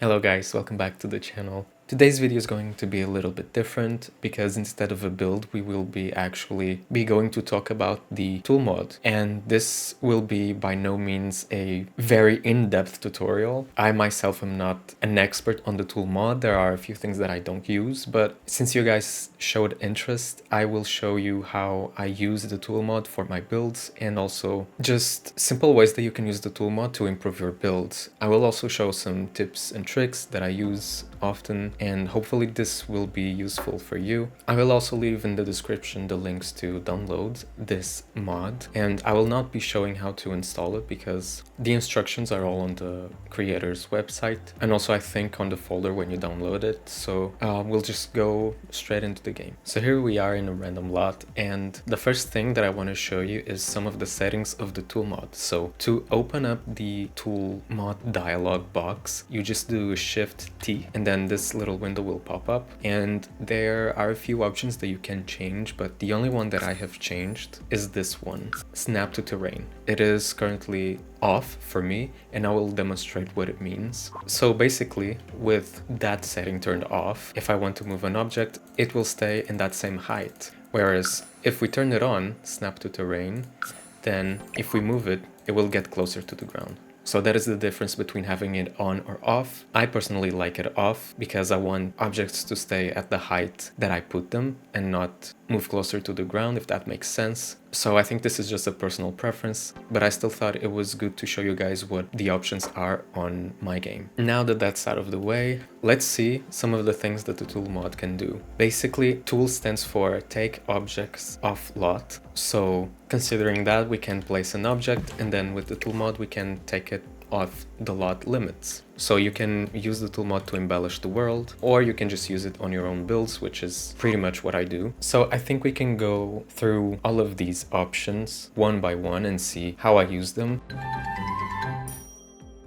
Hello guys, welcome back to the channel. Today's video is going to be a little bit different because instead of a build, we will be going to talk about the tool mod. And this will be by no means a very in-depth tutorial. I myself am not an expert on the tool mod. There are a few things that I don't use, but since you guys showed interest, I will show you how I use the tool mod for my builds and also just simple ways that you can use the tool mod to improve your builds. I will also show some tips and tricks that I use often, and hopefully this will be useful for you. I will also leave in the description the links to download this mod, and I will not be showing how to install it because the instructions are all on the creator's website and also I think on the folder when you download it. So we'll just go straight into the game. So here we are in a random lot, and the first thing that I want to show you is some of the settings of the tool mod. So to open up the tool mod dialog box, you just do Shift T and then this little window will pop up, and there are a few options that you can change, but the only one that I have changed is this one, Snap to Terrain. It is currently off for me and I will demonstrate what it means. So basically, with that setting turned off, if I want to move an object, it will stay in that same height. Whereas if we turn it on, Snap to Terrain, then if we move it, it will get closer to the ground. So that is the difference between having it on or off. I personally like it off because I want objects to stay at the height that I put them and not move closer to the ground, if that makes sense. So I think this is just a personal preference, but I still thought it was good to show you guys what the options are on my game. Now that that's out of the way, let's see some of the things that the tool mod can do. Basically, tool stands for take objects off lot. So considering that, we can place an object and then with the tool mod we can take it off the lot limits. So you can use the tool mod to embellish the world, or you can just use it on your own builds, which is pretty much what I do. So I think we can go through all of these options one by one and see how I use them.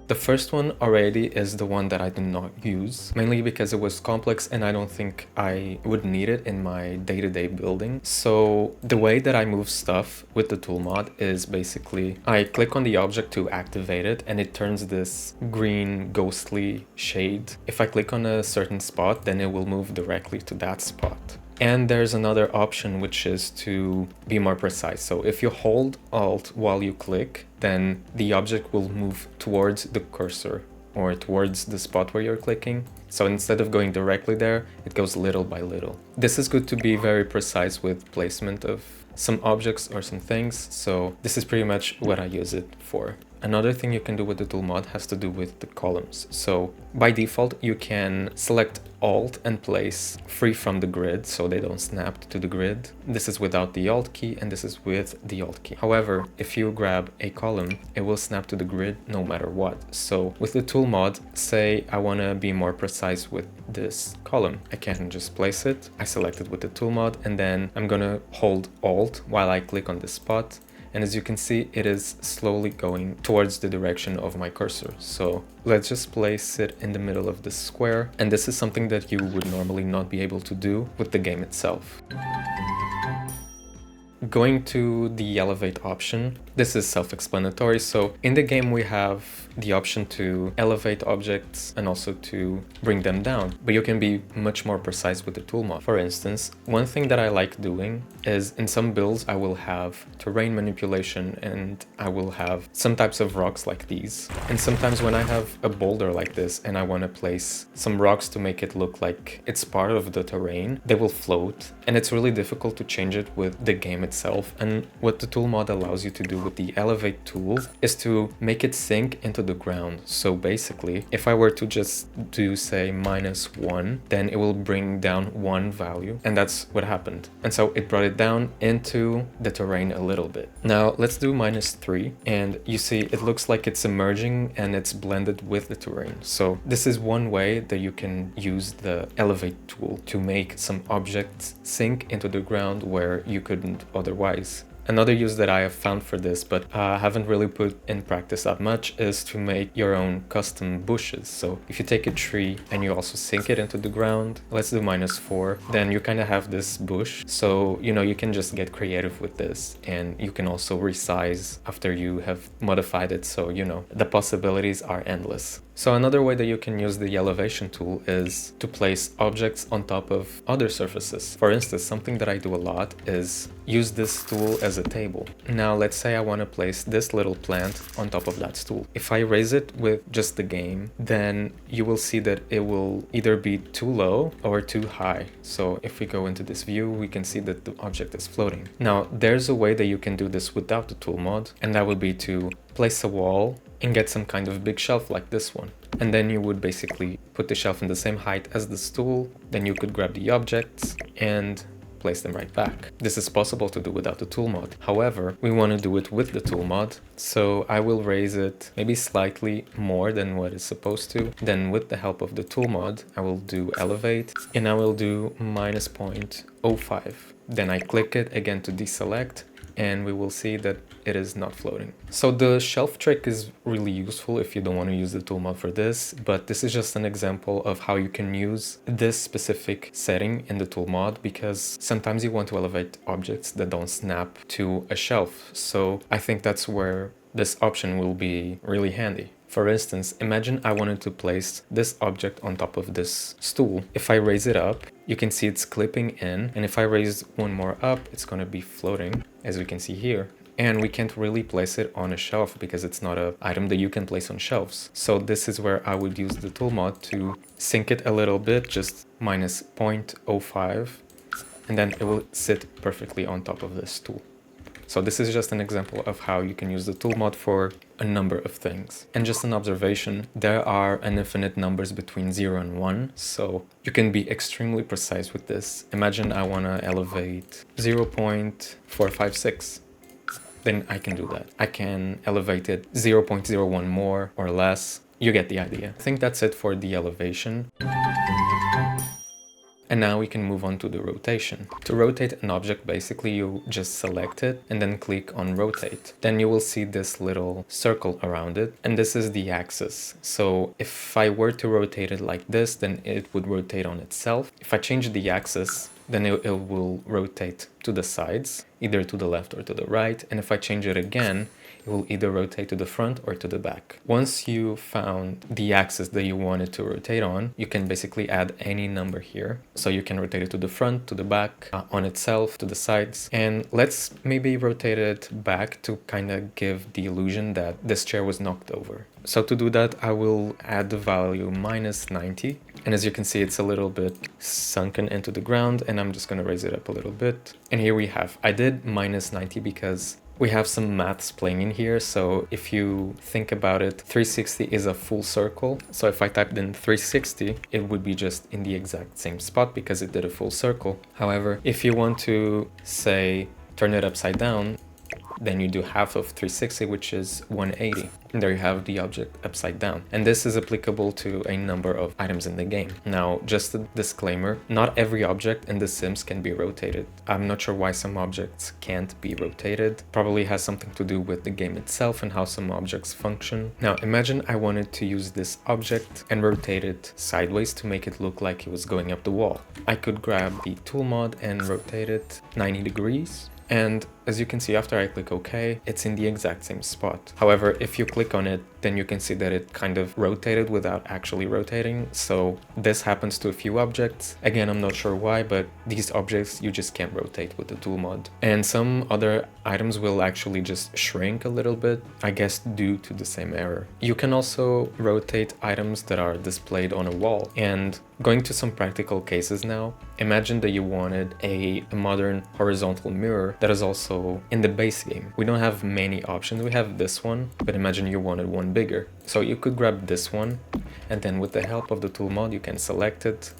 The first one already is the one that I did not use, mainly because it was complex and I don't think I would need it in my day-to-day building. So the way that I move stuff with the tool mod is basically I click on the object to activate it and it turns this green ghostly shade. If I click on a certain spot, then it will move directly to that spot. And there's another option, which is to be more precise. So if you hold Alt while you click, then the object will move towards the cursor or towards the spot where you're clicking. So instead of going directly there, it goes little by little. This is good to be very precise with placement of some objects or some things. So this is pretty much what I use it for. Another thing you can do with the tool mod has to do with the columns. So by default, you can select Alt and place free from the grid so they don't snap to the grid. This is without the Alt key and this is with the Alt key. However, if you grab a column, it will snap to the grid no matter what. So with the tool mod, say I want to be more precise with this column, I can just place it. I select it with the tool mod and then I'm gonna hold Alt while I click on this spot. And as you can see, it is slowly going towards the direction of my cursor. So let's just place it in the middle of the square. And this is something that you would normally not be able to do with the game itself. Going to the elevate option, this is self-explanatory. So in the game we have the option to elevate objects and also to bring them down, but you can be much more precise with the tool mod. For instance, one thing that I like doing is in some builds I will have terrain manipulation and I will have some types of rocks like these. And sometimes when I have a boulder like this and I want to place some rocks to make it look like it's part of the terrain, they will float and it's really difficult to change it with the game itself. And what the tool mod allows you to do with the elevate tool is to make it sink into the ground. So basically, if I were to just do say -1, then it will bring down one value, and that's what happened. And so it brought it down into the terrain a little bit. Now let's do -3, and you see it looks like it's emerging and it's blended with the terrain. So this is one way that you can use the elevate tool to make some objects sink into the ground where you couldn't otherwise. Another use that I have found for this, but haven't really put in practice that much, is to make your own custom bushes. So if you take a tree and you also sink it into the ground, let's do -4, then you kind of have this bush. So, you know, you can just get creative with this, and you can also resize after you have modified it. So, you know, the possibilities are endless. So another way that you can use the elevation tool is to place objects on top of other surfaces. For instance, something that I do a lot is use this stool as a table. Now let's say I want to place this little plant on top of that stool. If I raise it with just the game, then you will see that it will either be too low or too high. So if we go into this view, we can see that the object is floating. Now there's a way that you can do this without the tool mod, and that would be to place a wall and get some kind of big shelf like this one. And then you would basically put the shelf in the same height as the stool. Then you could grab the objects and place them right back. This is possible to do without the tool mod. However, we want to do it with the tool mod. So I will raise it maybe slightly more than what it's supposed to. Then with the help of the tool mod, I will do elevate and I will do minus 0.05. Then I click it again to deselect, and we will see that it is not floating. So the shelf trick is really useful if you don't want to use the tool mod for this, but this is just an example of how you can use this specific setting in the tool mod, because sometimes you want to elevate objects that don't snap to a shelf. So I think that's where this option will be really handy. For instance, imagine I wanted to place this object on top of this stool. If I raise it up, you can see it's clipping in, and if I raise one more up, it's going to be floating, as we can see here. And we can't really place it on a shelf because it's not an item that you can place on shelves. So this is where I would use the tool mod to sink it a little bit, just minus 0.05, and then it will sit perfectly on top of this tool. So this is just an example of how you can use the tool mod for a number of things. And just an observation, there are an infinite numbers between 0 and 1, so you can be extremely precise with this. Imagine I want to elevate 0.456. Then I can do that. I can elevate it 0.01 more or less. You get the idea. I think that's it for the elevation. And now we can move on to the rotation. To rotate an object, basically you just select it and then click on rotate. Then you will see this little circle around it, and this is the axis. So if I were to rotate it like this, then it would rotate on itself. If I change the axis, then it will rotate to the sides, either to the left or to the right. And if I change it again, it will either rotate to the front or to the back. Once you found the axis that you wanted to rotate on, you can basically add any number here. So you can rotate it to the front, to the back, on itself, to the sides. And let's maybe rotate it back to kind of give the illusion that this chair was knocked over. So to do that, I will add the value minus 90. And as you can see, it's a little bit sunken into the ground, and I'm just going to raise it up a little bit. And here we have, I did minus 90 because we have some maths playing in here. So if you think about it, 360 is a full circle. So if I typed in 360, it would be just in the exact same spot because it did a full circle. However, if you want to say turn it upside down, then you do half of 360, which is 180. And there you have the object upside down. And this is applicable to a number of items in the game. Now, just a disclaimer, not every object in The Sims can be rotated. I'm not sure why some objects can't be rotated. Probably has something to do with the game itself and how some objects function. Now, imagine I wanted to use this object and rotate it sideways to make it look like it was going up the wall. I could grab the tool mod and rotate it 90 degrees. And as you can see, after I click OK, it's in the exact same spot. However, if you click on it, then you can see that it kind of rotated without actually rotating. So this happens to a few objects. Again, I'm not sure why, but these objects you just can't rotate with the tool mod. And some other items will actually just shrink a little bit, I guess due to the same error. You can also rotate items that are displayed on a wall. And going to some practical cases now, imagine that you wanted a modern horizontal mirror that is also in the base game. We don't have many options. We have this one, but imagine you wanted one bigger. So you could grab this one, and then with the help of the tool mod, you can select it.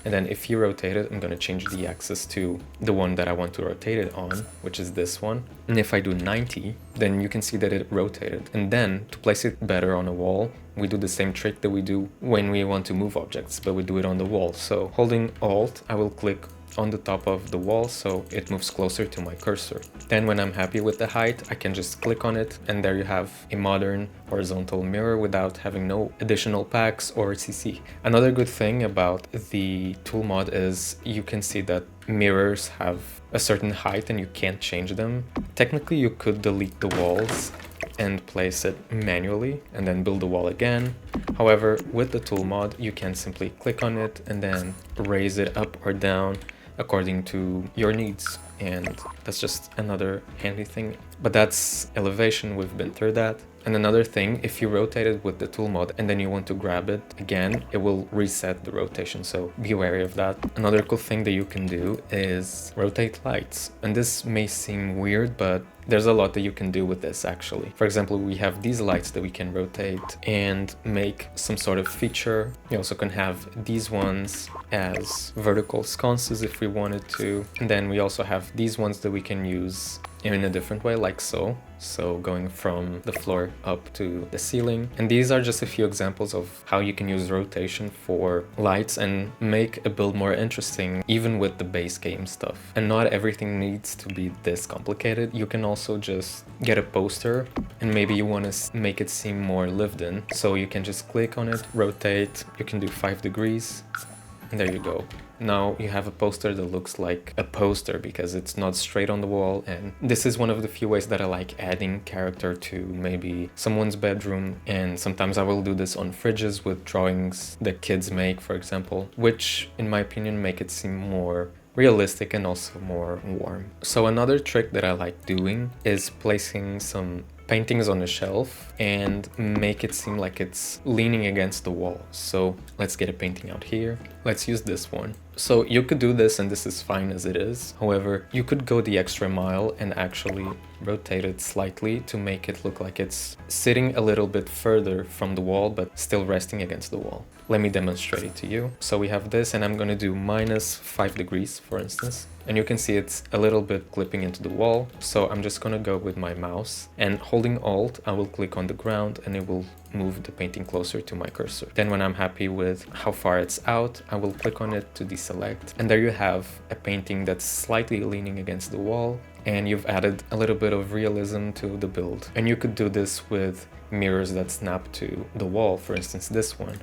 And then if you rotate it, I'm going to change the axis to the one that I want to rotate it on, which is this one. And if I do 90, then you can see that it rotated. And then to place it better on a wall, we do the same trick that we do when we want to move objects, but we do it on the wall. So holding Alt, I will click on the top of the wall so it moves closer to my cursor. Then when I'm happy with the height, I can just click on it, and there you have a modern horizontal mirror without having no additional packs or CC. Another good thing about the tool mod is you can see that mirrors have a certain height and you can't change them. Technically, you could delete the walls and place it manually and then build the wall again. However, with the tool mod, you can simply click on it and then raise it up or down according to your needs. And that's just another handy thing. But that's elevation, we've been through that. And another thing, if you rotate it with the tool mod and then you want to grab it again, it will reset the rotation, so be wary of that. Another cool thing that you can do is rotate lights. And this may seem weird, but there's a lot that you can do with this actually. For example, we have these lights that we can rotate and make some sort of feature. You also can have these ones as vertical sconces if we wanted to. And then we also have these ones that we can use in a different way, like so. So going from the floor up to the ceiling. And these are just a few examples of how you can use rotation for lights and make a build more interesting, even with the base game stuff. And not everything needs to be this complicated. You can also just get a poster and maybe you want to make it seem more lived in. So you can just click on it, rotate, you can do 5 degrees, and there you go. Now you have a poster that looks like a poster because it's not straight on the wall, and this is one of the few ways that I like adding character to maybe someone's bedroom. And sometimes I will do this on fridges with drawings that kids make, for example, which in my opinion make it seem more realistic and also more warm. So another trick that I like doing is placing some paintings on a shelf and make it seem like it's leaning against the wall. So let's get a painting out here. Let's use this one. So you could do this and this is fine as it is. However, you could go the extra mile and actually rotate it slightly to make it look like it's sitting a little bit further from the wall but still resting against the wall. Let me demonstrate it to you. So we have this and I'm going to do -5 degrees, for instance. And you can see it's a little bit clipping into the wall. So I'm just going to go with my mouse and holding Alt, I will click on the ground and it will move the painting closer to my cursor. Then when I'm happy with how far it's out, I will click on it to deselect. And there you have a painting that's slightly leaning against the wall, and you've added a little bit of realism to the build. And you could do this with mirrors that snap to the wall, for instance this one.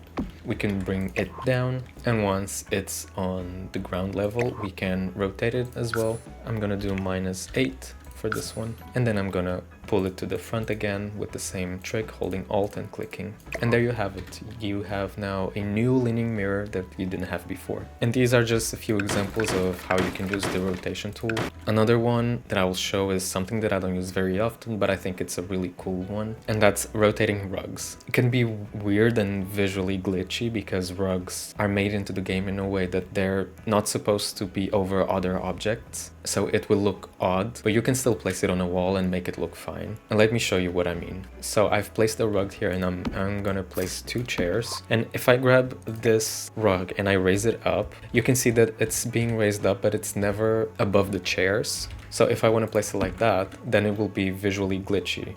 We can bring it down, and once it's on the ground level, we can rotate it as well. I'm gonna do -8 for this one, and then I'm gonna pull it to the front again with the same trick, holding Alt and clicking. And there you have it. You have now a new leaning mirror that you didn't have before. And these are just a few examples of how you can use the rotation tool. Another one that I will show is something that I don't use very often, but I think it's a really cool one, and that's rotating rugs. It can be weird and visually glitchy because rugs are made into the game in a way that they're not supposed to be over other objects. So it will look odd, but you can still place it on a wall and make it look fine. And let me show you what I mean. So I've placed a rug here and I'm gonna place 2 chairs. And if I grab this rug and I raise it up, you can see that it's being raised up, but it's never above the chairs. So if I want to place it like that, then it will be visually glitchy,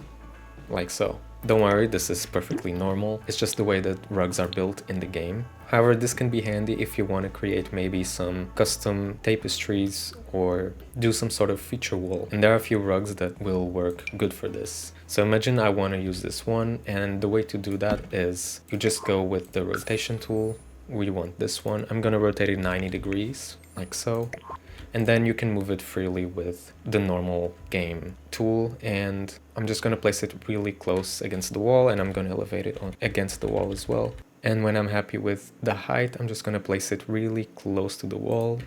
like so. Don't worry, this is perfectly normal. It's just the way that rugs are built in the game. However, this can be handy if you want to create maybe some custom tapestries or do some sort of feature wall. And there are a few rugs that will work good for this. So imagine I want to use this one, and the way to do that is you just go with the rotation tool. We want this one. I'm going to rotate it 90 degrees, like so. And then you can move it freely with the normal game tool. And I'm just going to place it really close against the wall, and I'm going to elevate it against the wall as well. And when I'm happy with the height, I'm just going to place it really close to the wall.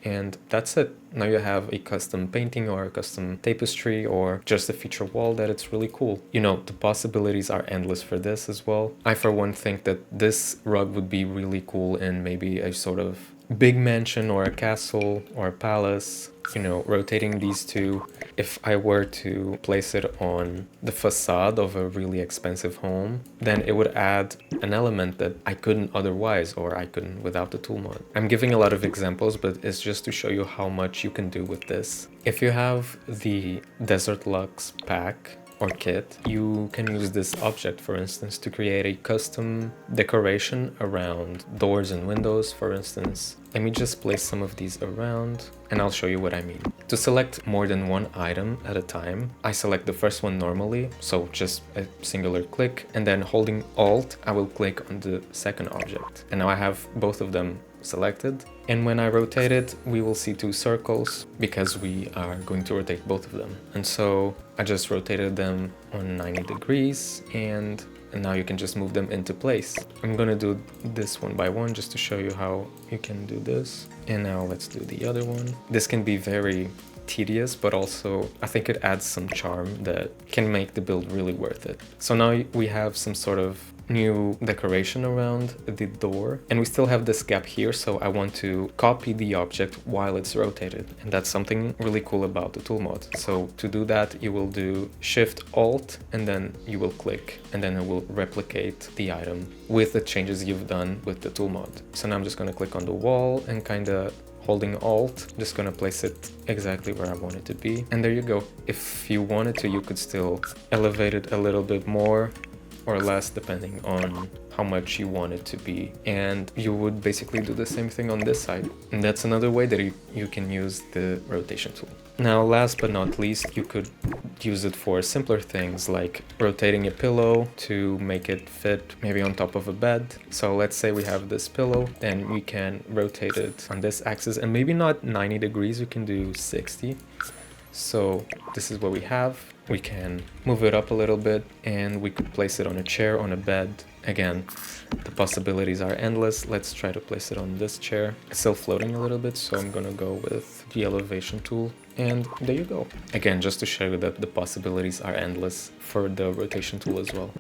And that's it. Now you have a custom painting or a custom tapestry or just a feature wall that it's really cool. You know, the possibilities are endless for this as well. I for one think that this rug would be really cool in maybe a sort of big mansion or a castle or a palace. You know, rotating these two. If I were to place it on the facade of a really expensive home, then it would add an element that I couldn't otherwise, or I couldn't without the tool mod. I'm giving a lot of examples, but it's just to show you how much you can do with this. If you have the Desert Lux pack or kit, you can use this object, for instance, to create a custom decoration around doors and windows, for instance. Let me just place some of these around and I'll show you what I mean. To select more than one item at a time, I select the first one normally, so just a singular click, and then holding Alt, I will click on the second object. And now I have both of them selected. And when I rotate it, we will see two circles because we are going to rotate both of them. And so I just rotated them on 90 degrees and now you can just move them into place. I'm gonna do this one by one just to show you how you can do this. And now let's do the other one. This can be very tedious, but also I think it adds some charm that can make the build really worth it. So now we have some sort of new decoration around the door, and we still have this gap here, so I want to copy the object while it's rotated, and that's something really cool about the tool mod. So to do that, you will do Shift Alt and then you will click, and then it will replicate the item with the changes you've done with the tool mod. So now I'm just going to click on the wall and kind of holding Alt, just gonna place it exactly where I want it to be, and there you go. If you wanted to, you could still elevate it a little bit more or less depending on how much you want it to be, and you would basically do the same thing on this side. And that's another way that you can use the rotation tool. Now last but not least, you could use it for simpler things like rotating a pillow to make it fit maybe on top of a bed. So let's say we have this pillow and we can rotate it on this axis, and maybe not 90 degrees, we can do 60. So this is what we have. We can move it up a little bit and we could place it on a chair, on a bed. Again, the possibilities are endless. Let's try to place it on this chair. It's still floating a little bit, so I'm gonna go with the elevation tool. And there you go. Again, just to show you that the possibilities are endless for the rotation tool as well.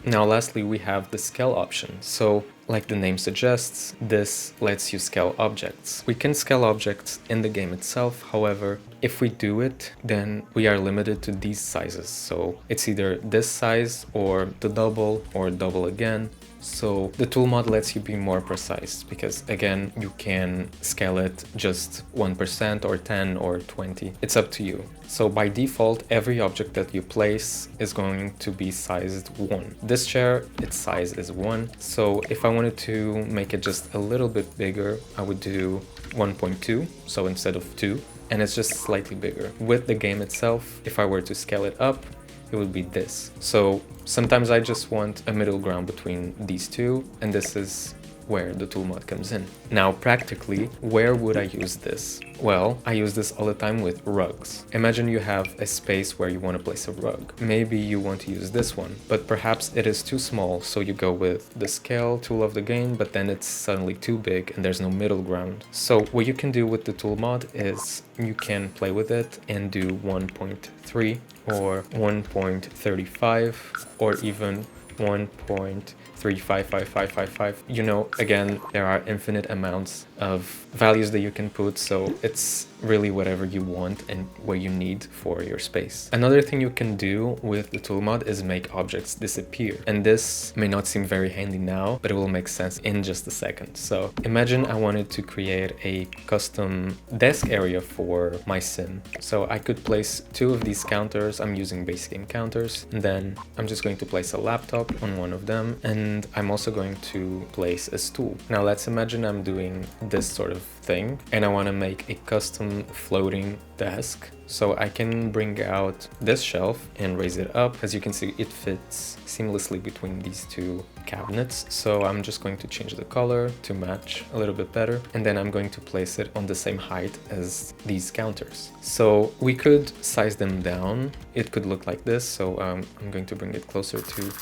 Now lastly, we have the scale option. So like the name suggests, this lets you scale objects. We can scale objects in the game itself. However, if we do it, then we are limited to these sizes. So it's either this size or the double or double again. So the tool mod lets you be more precise because again, you can scale it just 1% or 10 or 20. It's up to you. So by default, every object that you place is going to be sized 1. This chair, its size is 1. So if I wanted to make it just a little bit bigger, I would do 1.2. So instead of 2, and it's just slightly bigger. With the game itself, if I were to scale it up, it would be this. So sometimes I just want a middle ground between these two, and this is where the tool mod comes in. Now, practically, where would I use this? Well, I use this all the time with rugs. Imagine you have a space where you want to place a rug. Maybe you want to use this one, but perhaps it is too small, so you go with the scale tool of the game, but then it's suddenly too big and there's no middle ground. So what you can do with the tool mod is you can play with it and do 1.3 or 1.35 or even 1.355555. You know, again, there are infinite amounts of values that you can put, so it's really whatever you want and what you need for your space. Another thing you can do with the tool mod is make objects disappear. And this may not seem very handy now, but it will make sense in just a second. So imagine I wanted to create a custom desk area for my sim. So I could place 2 of these counters. I'm using basic game counters. And then I'm just going to place a laptop on one of them. And I'm also going to place a stool. Now let's imagine I'm doing this sort of thing and I want to make a custom floating desk. So I can bring out this shelf and raise it up. As you can see, it fits seamlessly between these 2 cabinets. So I'm just going to change the color to match a little bit better. And then I'm going to place it on the same height as these counters. So we could size them down. It could look like this. So I'm going to bring it closer to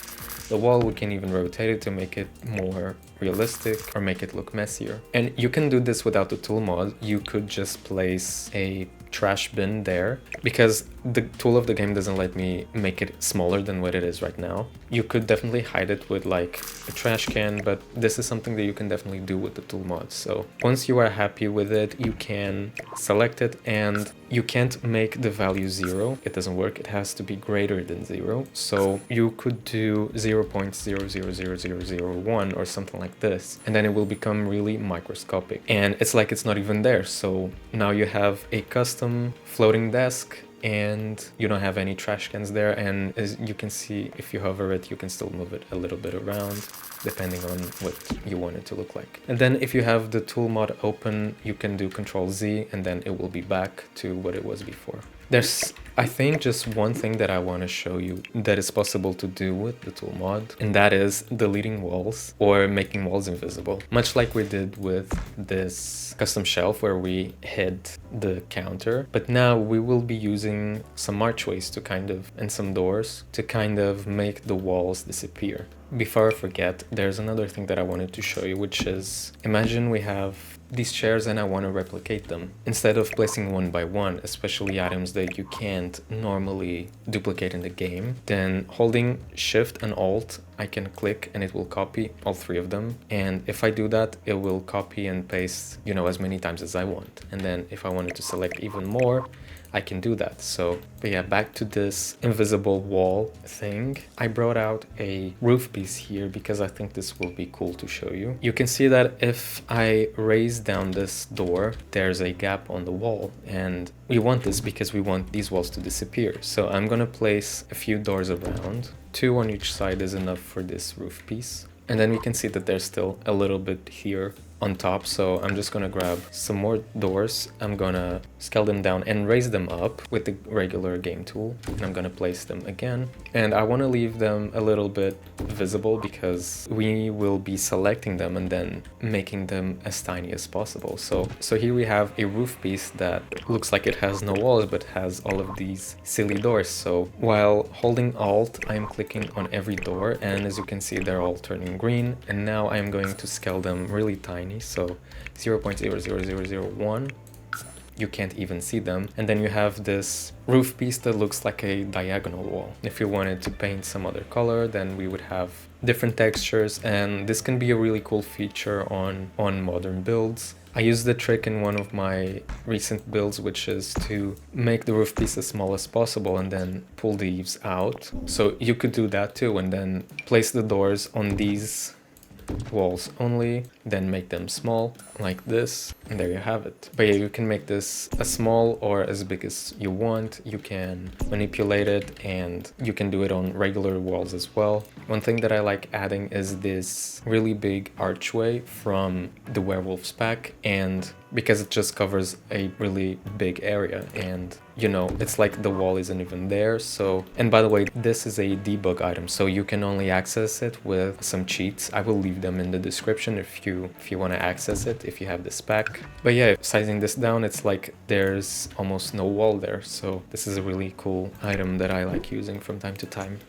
the wall. We can even rotate it to make it more realistic or make it look messier. And you can do this without the tool mod. You could just place a trash bin there because the tool of the game doesn't let me make it smaller than what it is right now. You could definitely hide it with like a trash can, but this is something that you can definitely do with the tool mod. So once you are happy with it, you can select it and you can't make the value 0. It doesn't work. It has to be greater than 0. So you could do 0.000001 or something like this, and then it will become really microscopic. And it's like it's not even there. So now you have a custom floating desk and you don't have any trash cans there, and as you can see, if you hover it, you can still move it a little bit around depending on what you want it to look like. And then if you have the tool mod open, you can do Control Z and then it will be back to what it was before. There's, I think, just one thing that I want to show you that is possible to do with the tool mod, and that is deleting walls or making walls invisible. Much like we did with this custom shelf where we hid the counter, but now we will be using some archways to and some doors to kind of make the walls disappear. Before I forget, there's another thing that I wanted to show you, which is, imagine we have these chairs and I want to replicate them. Instead of placing one by one, especially items that you can't normally duplicate in the game, then holding Shift and Alt, I can click and it will copy all three of them. And if I do that, it will copy and paste, you know, as many times as I want. And then if I wanted to select even more, I can do that. So, but yeah, back to this invisible wall thing. I brought out a roof piece here because I think this will be cool to show you. You can see that if I raise down this door, there's a gap on the wall, and we want this because we want these walls to disappear. So I'm gonna place a few doors around. 2 on each side is enough for this roof piece. And then we can see that there's still a little bit here on top, so I'm just gonna grab some more doors. I'm gonna scale them down and raise them up with the regular game tool, and I'm gonna place them again. And I want to leave them a little bit visible because we will be selecting them and then making them as tiny as possible. So here we have a roof piece that looks like it has no walls but has all of these silly doors. So while holding Alt, I'm clicking on every door, and as you can see, they're all turning green, and now I'm going to scale them really tiny, so 0.00001. You can't even see them. And then you have this roof piece that looks like a diagonal wall. If you wanted to paint some other color, then we would have different textures, and this can be a really cool feature on modern builds. I used the trick in one of my recent builds, which is to make the roof piece as small as possible and then pull the eaves out. So you could do that too, and then place the doors on these walls only, then make them small like this, and there you have it. But yeah, you can make this as small or as big as you want. You can manipulate it, and you can do it on regular walls as well. One thing that I like adding is this really big archway from the werewolves pack, and because it just covers a really big area, and you know, it's like the wall isn't even there. So, and by the way, this is a debug item, so you can only access it with some cheats. I will leave them in the description if you want to access it, if you have this pack. But yeah, sizing this down, it's like there's almost no wall there. So this is a really cool item that I like using from time to time.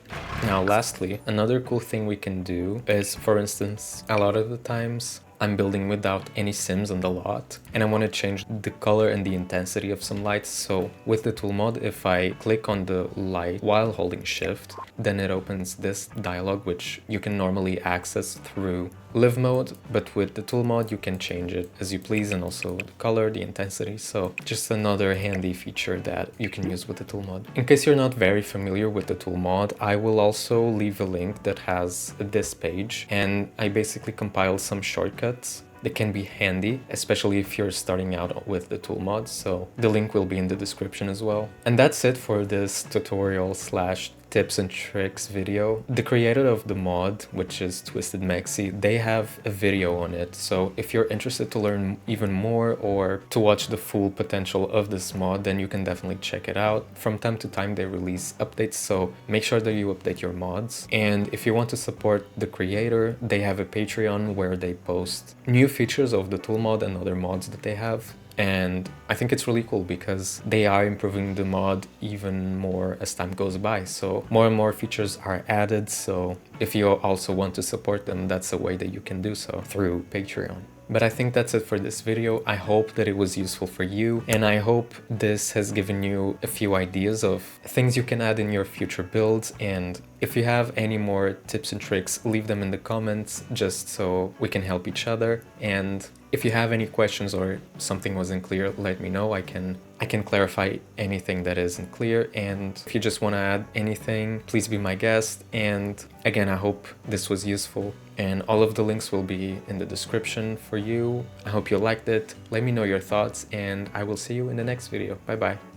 Now, lastly, another cool thing we can do is, for instance, a lot of the times I'm building without any sims on the lot, and I want to change the color and the intensity of some lights. So with the tool mod, if I click on the light while holding Shift, then it opens this dialog, which you can normally access through live mode, but with the tool mod you can change it as you please, and also the color, the intensity. So just another handy feature that you can use with the tool mod. In case you're not very familiar with the tool mod, I will also leave a link that has this page, and I basically compiled some shortcuts that can be handy, especially if you're starting out with the tool mod. So the link will be in the description as well. And that's it for this tutorial slash tips and tricks video. The creator of the mod, which is Twisted Maxi, they have a video on it. So if you're interested to learn even more or to watch the full potential of this mod, then you can definitely check it out. From time to time they release updates, so make sure that you update your mods. And if you want to support the creator, they have a Patreon where they post new features of the tool mod and other mods that they have. And I think it's really cool because they are improving the mod even more as time goes by. So more and more features are added. So if you also want to support them, that's a way that you can do so, through Patreon. But I think that's it for this video. I hope that it was useful for you, and I hope this has given you a few ideas of things you can add in your future builds. And if you have any more tips and tricks, leave them in the comments just so we can help each other. And if you have any questions or something wasn't clear, let me know. I can clarify anything that isn't clear. And if you just want to add anything, please be my guest. And again, I hope this was useful, and all of the links will be in the description for you. I hope you liked it. Let me know your thoughts, and I will see you in the next video. Bye bye.